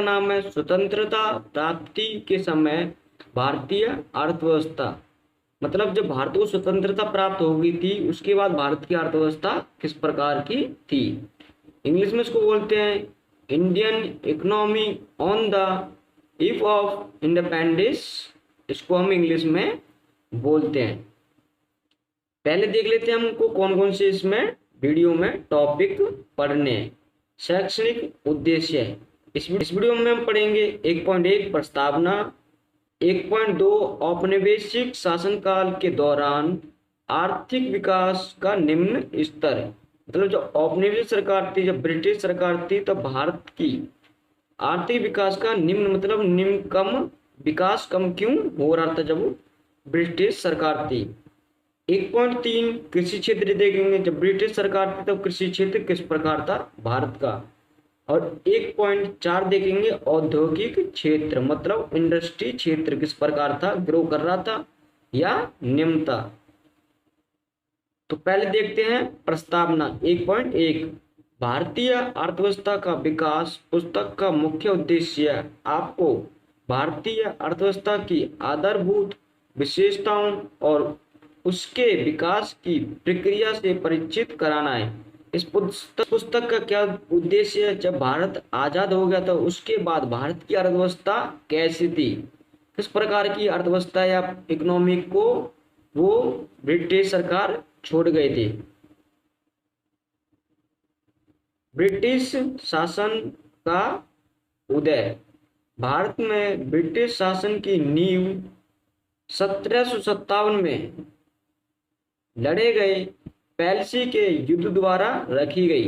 नाम है स्वतंत्रता प्राप्ति के समय भारतीय अर्थव्यवस्था। मतलब जब भारत को स्वतंत्रता प्राप्त हो गई थी उसके बाद भारत की अर्थव्यवस्था किस प्रकार की थी। इंग्लिश में इसको बोलते हैं Indian economy on the eve of independence. इसको हम इंग्लिश में बोलते हैं। पहले देख लेते हैं हमको कौन कौन से इसमें वीडियो में टॉपिक पढ़ने हैं। शैक्षणिक उद्देश्य इस वीडियो में हम पढ़ेंगे 1.1 प्रस्तावना, 1.2 औपनिवेशिक शासनकाल के दौरान आर्थिक विकास का निम्न स्तर। मतलब जो औपनिवेशिक सरकार थी, जब ब्रिटिश सरकार थी, तब भारत की आर्थिक विकास का निम्न मतलब निम्न कम विकास कम क्यों हो रहा था जब ब्रिटिश सरकार थी। 1.3 कृषि क्षेत्र देखेंगे, जब ब्रिटिश सरकार थी तब कृषि क्षेत्र किस प्रकार था भारत का। और 1.4 देखेंगे औद्योगिक क्षेत्र, मतलब इंडस्ट्री क्षेत्र किस प्रकार था, ग्रो कर रहा था या निम्न था। तो पहले देखते हैं प्रस्तावना 1.1 भारतीय अर्थव्यवस्था का विकास। पुस्तक का मुख्य उद्देश्य आपको भारतीय अर्थव्यवस्था की आधारभूत विशेषताओं और उसके विकास की प्रक्रिया से परिचित कराना है। इस पुस्तक का क्या उद्देश्य है, जब भारत आजाद हो गया था उसके बाद भारत की अर्थव्यवस्था कैसी थी, किस प्रकार की अर्थव्यवस्था या इकोनॉमिक को वो ब्रिटिश सरकार छोड़ गए थे। ब्रिटिश शासन का उदय। भारत में ब्रिटिश शासन की नींव 1757 में लड़े गए पेल्सी के युद्ध द्वारा रखी गई।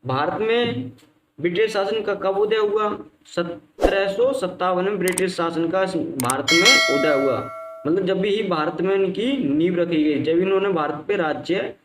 भारत में ब्रिटिश शासन का कब उदय हुआ, 1757 में ब्रिटिश शासन का भारत में उदय हुआ। मतलब जब भी भारत में इनकी नींव रखी गई, जब इन्होंने भारत पे राज्य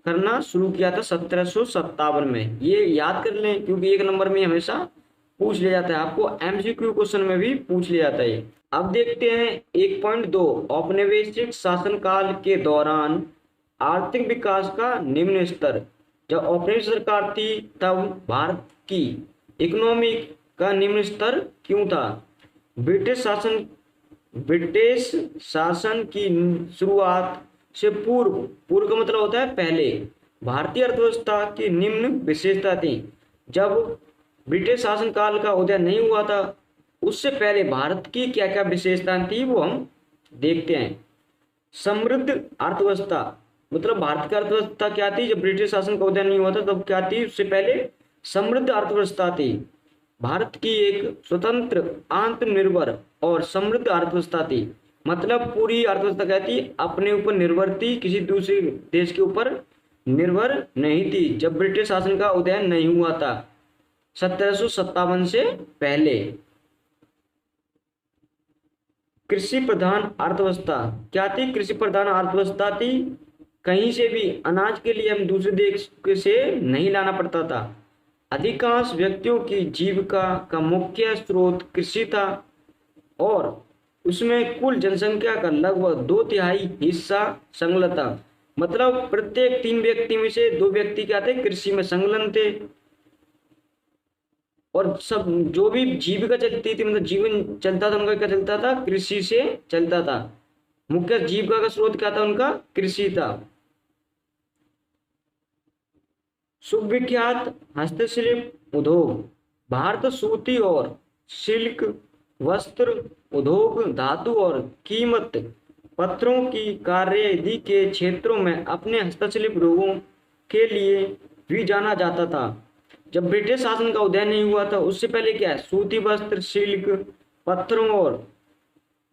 करना शुरू किया था 1757 में। ये याद कर लें क्योंकि एक नंबर में हमेशा पूछ लिया जाता है, आपको एमसीक्यू क्वेश्चन में भी पूछ लिया जाता है। अब देखते हैं 1.2 औपनिवेशिक शासनकाल के दौरान आर्थिक विकास का निम्न स्तर। जब औपनिवेशिक सरकार थी तब भारत की इकोनॉमी का निम्न स्तर क्यों था। ब्रिटिश शासन की शुरुआत से पूर्व का मतलब होता है पहले भारतीय अर्थव्यवस्था की निम्न विशेषता थी। जब ब्रिटिश शासन काल का उदय नहीं हुआ था उससे पहले भारत की क्या क्या विशेषताएं थी वो हम देखते हैं। समृद्ध अर्थव्यवस्था, मतलब भारत की अर्थव्यवस्था क्या थी जब ब्रिटिश शासन का उदय नहीं हुआ था तब क्या थी, उससे पहले समृद्ध अर्थव्यवस्था थी। भारत की एक स्वतंत्र आत्मनिर्भर और समृद्ध अर्थव्यवस्था थी। मतलब पूरी अर्थव्यवस्था क्या थी, अपने ऊपर निर्भर थी, किसी दूसरे देश के ऊपर निर्भर नहीं थी जब ब्रिटिश शासन का उदय नहीं हुआ था 1757 से पहले। कृषि प्रधान अर्थव्यवस्था क्या थी, कृषि प्रधान अर्थव्यवस्था थी। कहीं से भी अनाज के लिए हम दूसरे देश से नहीं लाना पड़ता था। अधिकांश व्यक्तियों की जीविका का मुख्य स्रोत कृषि था और उसमें कुल जनसंख्या का लगभग 2/3 हिस्सा संलग्न था। मतलब प्रत्येक 3 व्यक्ति में से 2 व्यक्ति क्या थे, कृषि में संलग्न थे। और सब जो भी जीविका चलती थी, मतलब जीवन चलता था उनका क्या चलता था, कृषि से चलता था। मुख्य जीविका का स्रोत क्या था, उनका कृषि था। सुविख्यात हस्तशिल्प उद्योग। भारत सूती और सिल्क वस्त्र उद्योग, धातु और कीमत पत्रों की कार्यविधि के क्षेत्रों में अपने हस्तशिल्प उद्योगों के लिए भी जाना जाता था। जब ब्रिटिश शासन का उदय नहीं हुआ था उससे पहले क्या है, सूती वस्त्र, सिल्क, पत्थरों और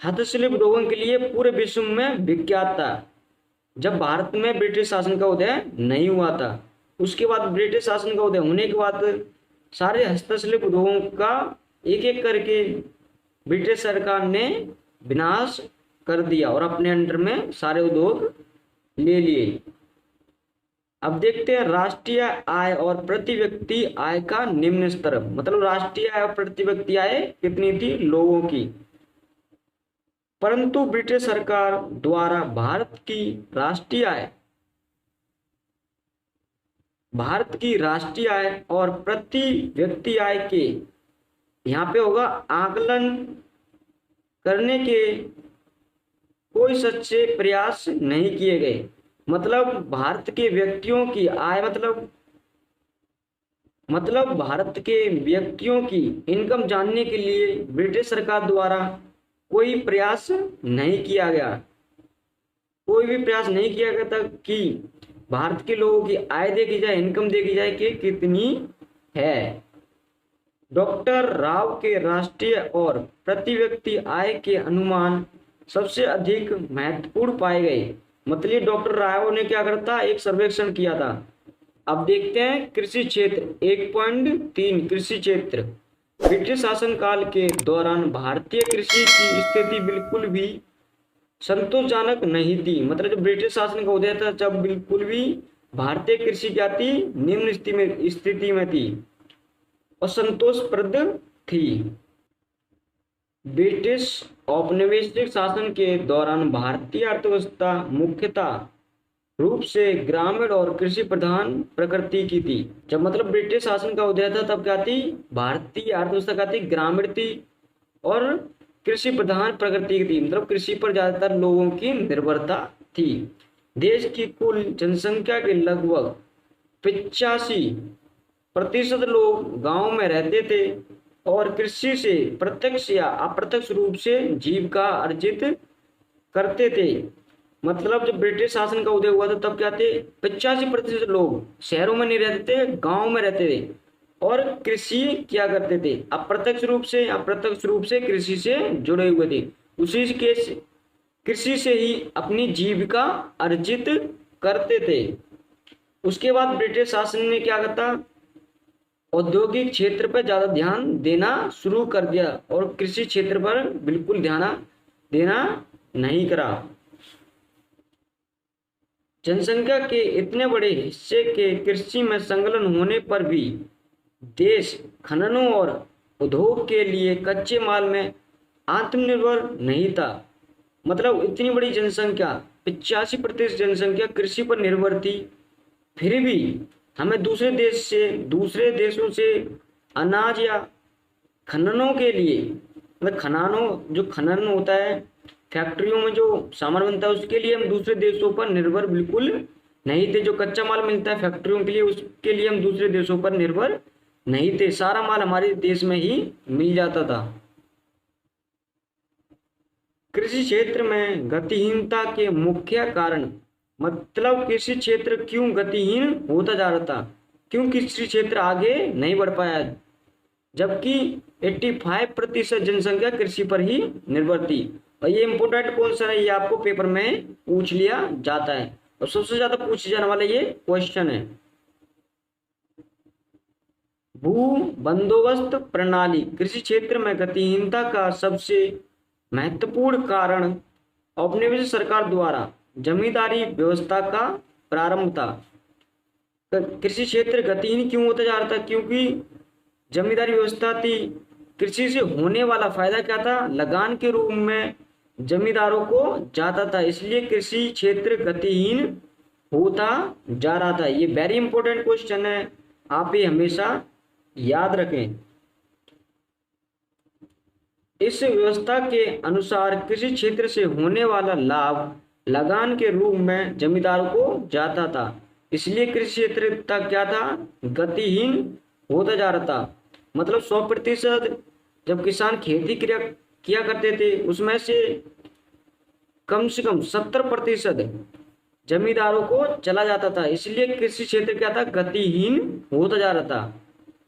हस्तशिल्प उद्योगों के लिए पूरे विश्व में विख्यात था। जब भारत में ब्रिटिश शासन का उदय नहीं हुआ था, उसके बाद ब्रिटिश शासन का उदय होने के बाद सारे हस्तशिल्प उद्योगों का एक एक करके ब्रिटिश सरकार ने विनाश कर दिया और अपने अंडर में सारे उद्योग ले लिए। अब देखते हैं राष्ट्रीय आय और प्रति व्यक्ति आय का निम्न स्तर। मतलब राष्ट्रीय आय और प्रति व्यक्ति आय कितनी थी लोगों की। परंतु ब्रिटिश सरकार द्वारा भारत की राष्ट्रीय आय और प्रति व्यक्ति आय के यहाँ पे होगा आकलन करने के कोई सच्चे प्रयास नहीं किए गए। मतलब भारत के व्यक्तियों की आय मतलब भारत के व्यक्तियों की इनकम जानने के लिए ब्रिटिश सरकार द्वारा कोई प्रयास नहीं किया गया। कोई भी प्रयास नहीं किया गया था कि भारत के लोगों की आय देखी जाए, इनकम देखी जाए कि कितनी है। डॉक्टर राव के राष्ट्रीय और प्रति व्यक्ति आय के अनुमान सबसे अधिक महत्वपूर्ण पाए गए। मतलब डॉक्टर राव ने क्या करता, एक सर्वेक्षण किया था। अब देखते हैं कृषि क्षेत्र 1.3 कृषि क्षेत्र। ब्रिटिश शासनकाल के दौरान भारतीय कृषि की स्थिति बिल्कुल भी संतोषजनक नहीं थी। मतलब जब ब्रिटिश शासन का उदय था जब बिल्कुल भी भारतीय कृषि क्या थी, निम्न स्थिति में थी और संतोषप्रद थी। ब्रिटिश औपनिवेशिक शासन के दौरान भारतीय अर्थव्यवस्था मुख्यतः रूप से ग्रामीण और कृषि प्रधान प्रकृति की थी। जब मतलब ब्रिटिश शासन का उदय था तब क्या थी, भारतीय अर्थव्यवस्था क्या थी, ग्रामीण थी और कृषि प्रधान प्रकृति की थी। मतलब कृषि पर ज्यादातर लोगों की निर्भरता थी। देश की कुल जनसंख्या के लगभग 85% लोग गांव में रहते थे और कृषि से प्रत्यक्ष या अप्रत्यक्ष रूप से जीविका अर्जित करते थे। मतलब जब ब्रिटिश शासन का उदय हुआ था तब क्या थे, 85% लोग शहरों में नहीं रहते थे, गांव में रहते थे और कृषि किया करते थे। अप्रत्यक्ष रूप से कृषि से जुड़े हुए थे। उसी के कृषि से ही अपनी जीविका अर्जित करते थे। उसके बाद ब्रिटिश शासन ने क्या करता, औद्योगिक क्षेत्र पर ज्यादा ध्यान देना शुरू कर दिया और कृषि क्षेत्र पर बिल्कुल ध्यान देना नहीं करा। जनसंख्या के इतने बड़े हिस्से के कृषि में संलग्न होने पर भी देश खननों और उद्योग के लिए कच्चे माल में आत्मनिर्भर नहीं था। मतलब इतनी बड़ी जनसंख्या, 85% जनसंख्या कृषि पर निर्भर थी, फिर भी हमें दूसरे देशों से अनाज या खननों के लिए, मतलब जो खनन होता है फैक्ट्रियों में जो सामान बनता है उसके लिए हम दूसरे देशों पर निर्भर बिल्कुल नहीं थे। जो कच्चा माल मिलता है फैक्ट्रियों के लिए उसके लिए हम दूसरे देशों पर निर्भर नहीं थे। सारा माल हमारे देश में ही मिल जाता था। कृषि क्षेत्र में गतिहीनता के मुख्य कारण, मतलब कृषि क्षेत्र क्यों गतिहीन होता जा रहा था, क्यों कृषि क्षेत्र आगे नहीं बढ़ पाया, जबकि 85% जनसंख्या कृषि पर ही निर्भर थी। और ये इंपोर्टेंट क्वेश्चन है, ये आपको पेपर में पूछ लिया जाता है और सबसे ज्यादा पूछे जाने वाला ये क्वेश्चन है। भू बंदोबस्त प्रणाली, कृषि क्षेत्र में गतिहीनता का सबसे महत्वपूर्ण कारण औपनिवेशिक सरकार द्वारा जमींदारी व्यवस्था का प्रारंभ था। कृषि क्षेत्र गतिहीन क्यों होता जा रहा था, क्योंकि जमींदारी व्यवस्था थी। कृषि से होने वाला फायदा क्या था, लगान के रूप में जमींदारों को जाता था, इसलिए कृषि क्षेत्र गतिहीन होता जा रहा था। ये वेरी इंपॉर्टेंट क्वेश्चन है, आप ये हमेशा याद रखें। इस व्यवस्था के अनुसार कृषि क्षेत्र से होने वाला लाभ लगान के रूप में जमींदारों को जाता था, इसलिए कृषि क्षेत्र तक क्या था, गतिहीन होता जा रहा था। मतलब 100% जब किसान खेती किया करते थे उसमें से कम 70% जमींदारों को चला जाता था, इसलिए कृषि क्षेत्र क्या था, गतिहीन होता जा रहा था,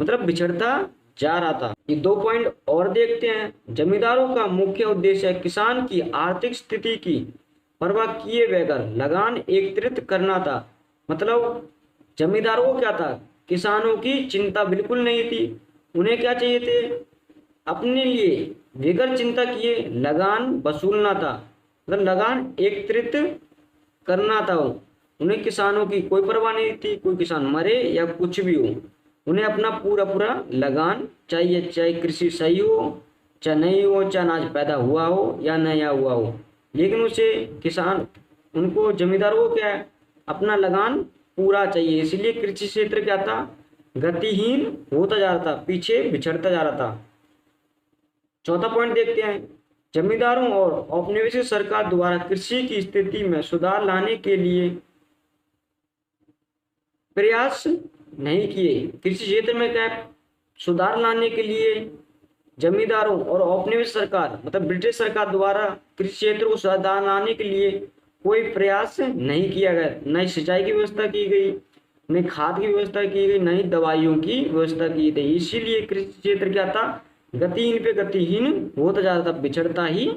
मतलब बिछड़ता जा रहा था। ये 2 पॉइंट और देखते हैं। जमींदारों का मुख्य उद्देश्य है किसान की आर्थिक स्थिति की परवाह किए बगैर लगान एकत्रित करना था। मतलब जमींदारों को क्या था, किसानों की चिंता बिल्कुल नहीं थी। उन्हें क्या चाहिए थे, अपने लिए बगैर चिंता किए लगान वसूलना था, मतलब लगान एकत्रित करना था। उन्हें किसानों की कोई परवाह नहीं थी, कोई किसान मरे या कुछ भी हो, उन्हें अपना पूरा लगान चाहिए, चाहे कृषि सही हो चाहे नहीं हो, चाहे अनाज पैदा हुआ हो या नया हुआ हो। लेकिन उसे किसान, उनको जमींदारों को क्या है, अपना लगान पूरा चाहिए, इसलिए कृषि क्षेत्र क्या था, गतिहीन होता जा रहा था, पीछे बिछड़ता जा रहा था। चौथा पॉइंट देखते हैं, जमींदारों और औपनिवेशिक सरकार द्वारा कृषि की स्थिति में सुधार लाने के लिए प्रयास नहीं किए। कृषि क्षेत्र में क्या है? सुधार लाने के लिए जमींदारों और औपनिवेशिक सरकार मतलब ब्रिटिश सरकार द्वारा कृषि क्षेत्र को सुधार लाने के लिए कोई प्रयास नहीं किया गया। न सिंचाई की व्यवस्था की गई, न खाद की व्यवस्था की गई, न ही दवाइयों की व्यवस्था की गई। इसीलिए कृषि क्षेत्र क्या था? गतिहीन पे गतिहीन होता जा रहा था, बिछड़ता ही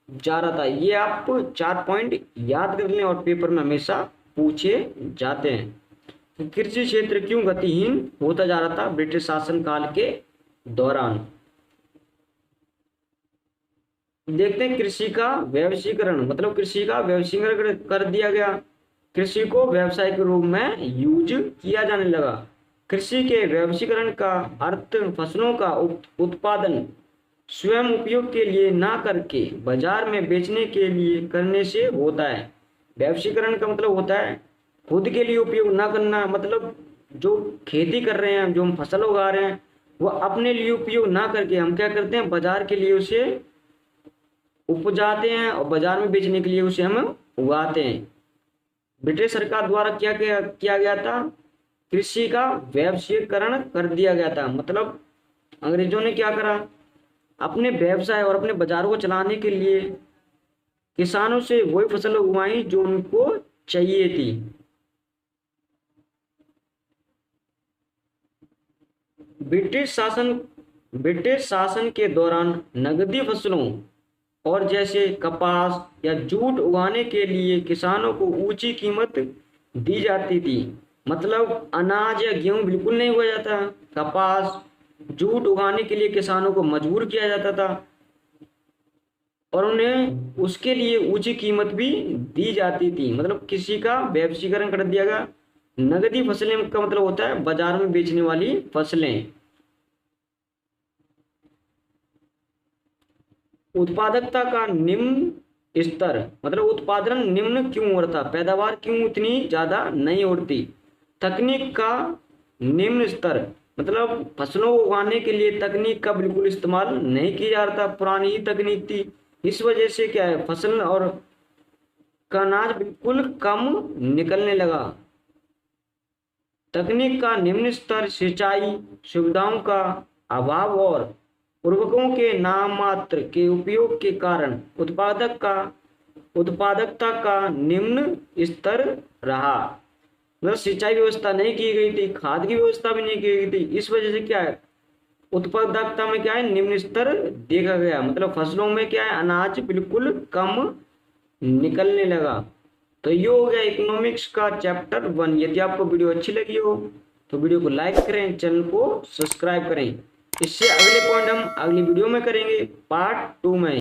जा रहा था। ये आप 4 पॉइंट याद कर लें और पेपर में हमेशा पूछे जाते हैं। कृषि क्षेत्र क्यों गतिहीन होता जा रहा था ब्रिटिश शासन काल के दौरान? देखते हैं, कृषि का व्यवसायीकरण मतलब कृषि का व्यवसायीकरण कर दिया गया। कृषि को व्यवसाय के रूप में यूज किया जाने लगा। कृषि के व्यवसायीकरण का अर्थ फसलों का उत्पादन स्वयं उपयोग के लिए ना करके बाजार में बेचने के लिए करने से होता है। व्यवसायीकरण का मतलब होता है खुद के लिए उपयोग ना करना, मतलब जो खेती कर रहे हैं, जो हम फसल उगा रहे हैं, वो अपने लिए उपयोग ना करके हम क्या करते हैं? बाजार के लिए उसे उपजाते हैं और बाजार में बेचने के लिए उसे हम उगाते हैं। ब्रिटिश सरकार द्वारा क्या किया गया था? कृषि का व्यवसायीकरण कर दिया गया था। मतलब अंग्रेजों ने क्या करा? अपने व्यवसाय और अपने बाजारों को चलाने के लिए किसानों से वही फसल उगाई जो उनको चाहिए थी। ब्रिटिश शासन के दौरान नगदी फसलों और जैसे कपास या जूट उगाने के लिए किसानों को ऊंची कीमत दी जाती थी। मतलब अनाज या गेहूं बिल्कुल नहीं उगाया जाता, कपास जूट उगाने के लिए किसानों को मजबूर किया जाता था और उन्हें उसके लिए ऊंची कीमत भी दी जाती थी। मतलब किसी का व्यवसायीकरण कर दिया गया। नगदी फसलें का मतलब होता है बाजार में बेचने वाली फसलें। उत्पादकता का निम्न स्तर मतलब उत्पादन निम्न क्यों हो रहा था? पैदावार क्यों इतनी ज्यादा नहीं होती? तकनीक का निम्न स्तर मतलब फसलों को उगाने के लिए तकनीक का बिल्कुल इस्तेमाल नहीं किया जा रहा था, पुरानी ही तकनीक थी। इस वजह से क्या है? फसल और का अनाज बिल्कुल कम निकलने लगा। तकनीक का निम्न स्तर, सिंचाई सुविधाओं का अभाव और उर्वरकों के नाममात्र के उपयोग के कारण उत्पादकता का निम्न स्तर रहा। मतलब सिंचाई व्यवस्था नहीं की गई थी, खाद की व्यवस्था भी नहीं की गई थी। इस वजह से क्या है? उत्पादकता में क्या है? निम्न स्तर देखा गया। मतलब फसलों में क्या है? अनाज बिल्कुल कम निकलने लगा। तो ये हो गया इकोनॉमिक्स का चैप्टर 1। यदि आपको वीडियो अच्छी लगी हो तो वीडियो को लाइक करें, चैनल को सब्सक्राइब करें। इससे अगले पॉइंट हम अगली वीडियो में करेंगे, पार्ट 2 में।